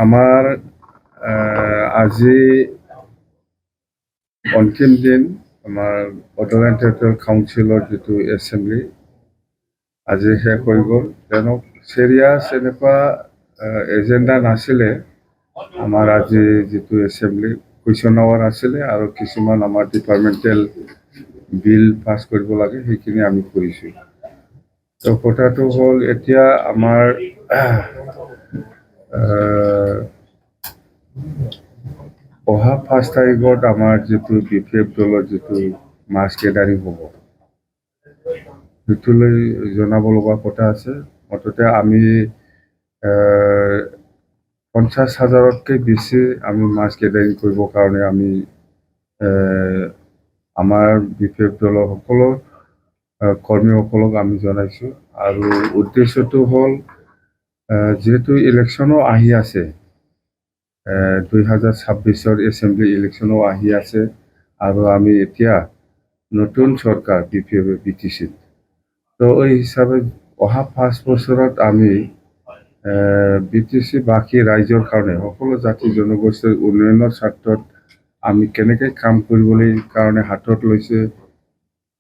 আমাৰ আজি অন্তিম দিন আমাৰ বডোলেণ্ড টেৰিটৰিয়েল কাউন্সিলৰ যিটো এছেম্বলি আজি শেষ হৈ গ'ল। তেওঁলোক চিৰিয়াছ এনেকুৱা এজেণ্ডা নাছিলে। আমাৰ আজি যিটো এছেম্বলি কুৱেশ্যন আৱাৰ আছিলে আৰু কিছুমান আমাৰ ডিপাৰ্টমেণ্টেল বিল পাছ কৰিব লাগে, সেইখিনি আমি কৰিছোঁ। তো কথাটো হ'ল এতিয়া আমাৰ অহা 5 তাৰিখত আমাৰ যিটো BPF দলৰ যিটো মাছ গেডাৰিং হ'ব, সেইটোলৈ জনাব লগা কথা আছে। মুঠতে আমি 50,000তকৈ বেছি আমি মাছ গেডাৰিং কৰিবৰ কাৰণে আমি আমাৰ BPF দলৰ সকলো কৰ্মীসকলক আমি জনাইছোঁ। আৰু উদ্দেশ্যটো হ'ল যিহেতু ইলেকশ্যনো আহি আছে, 2026 এছেম্বলি ইলেকশ্যনো আহি আছে আৰু আমি এতিয়া নতুন চৰকাৰ BPF BTCত। তো এই হিচাপে অহা 5 বছৰত আমি BTC বাকী ৰাইজৰ কাৰণে সকলো জাতি জনগোষ্ঠীৰ উন্নয়নৰ স্বাৰ্থত আমি কেনেকৈ কাম কৰিবলৈ কাৰণে হাতত লৈছে,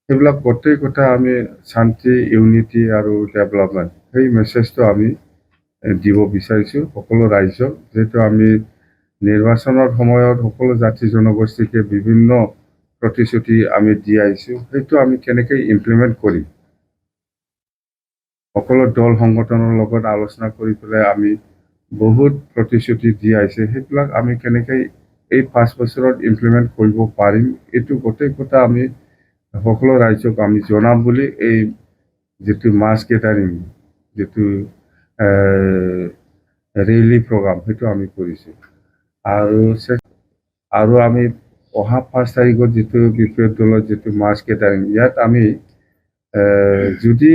সেইবিলাক গোটেই কথা আমি শান্তি, ইউনিটি আৰু ডেভেলপমেণ্ট, সেই মেছেজটো আমি দিব বিচাৰিছোঁ সকলো ৰাইজক। যিহেতু আমি নিৰ্বাচনৰ সময়ত সকলো জাতি জনগোষ্ঠীকে বিভিন্ন প্ৰতিশ্ৰুতি আমি দি আহিছোঁ, সেইটো আমি কেনেকৈ ইমপ্লিমেণ্ট কৰিম, সকলো দল সংগঠনৰ লগত আলোচনা কৰি পেলাই আমি বহুত প্ৰতিশ্ৰুতি দি আহিছে, সেইবিলাক আমি কেনেকৈ এই 5 বছৰত ইমপ্লিমেণ্ট কৰিব পাৰিম, এইটো গোটেই কথা আমি সকলো ৰাইজক আমি জনাম বুলি এই যিটো মাছ গেডাৰিং যিটো ৰেলী প্ৰগ্ৰাম সেইটো আমি কৰিছোঁ। আৰু আমি অহা 5 তাৰিখত যিটো BPF দলৰ যিটো মাছ গেডাৰিং, ইয়াত আমি যদি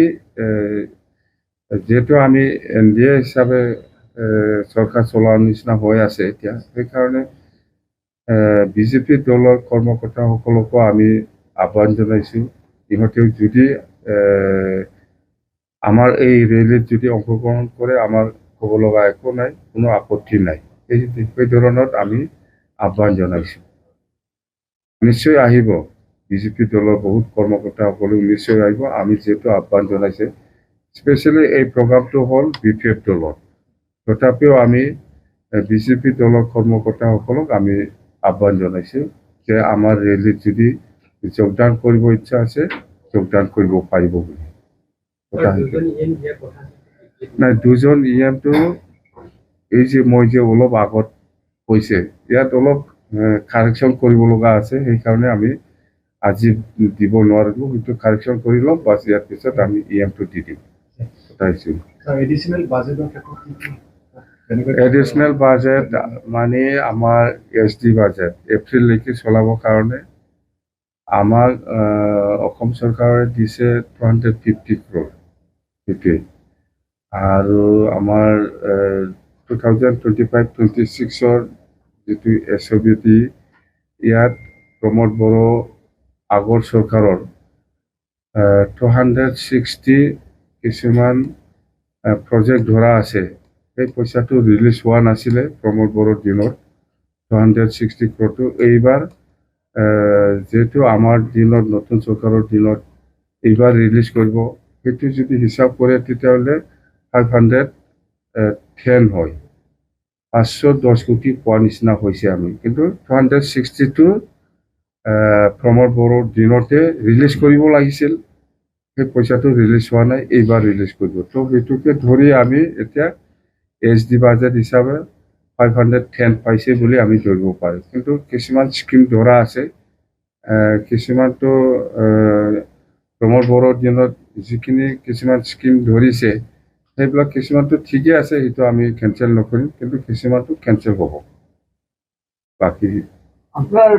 যিহেতু আমি NDA হিচাপে চৰকাৰ চলোৱাৰ নিচিনা হৈ আছে এতিয়া, সেইকাৰণে BJP দলৰ কৰ্মকৰ্তাসকলকো আমি আহ্বান জনাইছোঁ, ইহঁতেও যদি আমাৰ এই ৰেলীত যদি অংশগ্ৰহণ কৰে, আমাৰ ক'ব লগা একো নাই, কোনো আপত্তি নাই। সেই ধৰণত আমি আহ্বান জনাইছোঁ। নিশ্চয় আহিব, BJP দলৰ বহুত কৰ্মকৰ্তাসকলেও নিশ্চয় আহিব। আমি যিহেতু আহ্বান জনাইছে, স্পেচিয়েলি এই প্ৰগ্ৰামটো হ'ল BPF দলৰ, তথাপিও আমি BJP দলৰ কৰ্মকৰ্তাসকলক আমি আহ্বান জনাইছোঁ যে আমাৰ ৰেলীত যদি যোগদান কৰিব ইচ্ছা আছে, যোগদান কৰিব পাৰিব বুলি। নাই, 2জন EMটো এই যে মই যে অলপ আগত কৈছে, ইয়াত অলপ কাৰেকশ্যন কৰিব লগা আছে, সেইকাৰণে আমি আজি দিব নোৱাৰিলোঁ। সেইটো কাৰেকশ্যন কৰি ল'ম, বাছ ইয়াৰ পিছত আমি EMটো দি দিম। এডিশ্যনেল বাজেট মানে আমাৰ SD বাজেট এপ্ৰিললৈকে চলাবৰ কাৰণে আমাক অসম চৰকাৰে দিছে 250 crore, সেইটোৱে। আৰু আমাৰ 2025-26 যিটো SOBT, ইয়াত প্ৰমোদ বড়ো আগৰ চৰকাৰৰ 260 কিছুমান প্ৰজেক্ট ধৰা আছে, সেই পইচাটো ৰিলিজ হোৱা নাছিলে প্ৰমোদ বড়োৰ দিনত, 260 crore। এইবাৰ যেহেতু আমাৰ দিনত নতুন চৰকাৰৰ দিনত এইবাৰ ৰিলিজ কৰিব, সেইটো যদি হিচাপ কৰে তেতিয়াহ'লে 510 হয়, 510 কোটি পোৱাৰ নিচিনা হৈছে আমি। কিন্তু 260টো প্ৰমোদ বড়োৰ দিনতে ৰিলিজ কৰিব লাগিছিল, সেই পইচাটো ৰিলিজ হোৱা নাই, এইবাৰ ৰিলিজ কৰিব। তো সেইটোকে ধৰি আমি এতিয়া SD বাজেট হিচাপে 510 পাইছে বুলি আমি ধৰিব পাৰোঁ। কিন্তু কিছুমান স্কিম ধৰা আছে, কিছুমানটো প্ৰমোদ বড়োৰ দিনত যিখিনি কিছুমান স্কিম ধৰিছে, সেইবিলাক কিছুমানটো ঠিকে আছে, সেইটো আমি কেঞ্চেল নকৰিম, কিন্তু কিছুমানটো কেঞ্চেল হ'ব। বাকী আপোনাৰ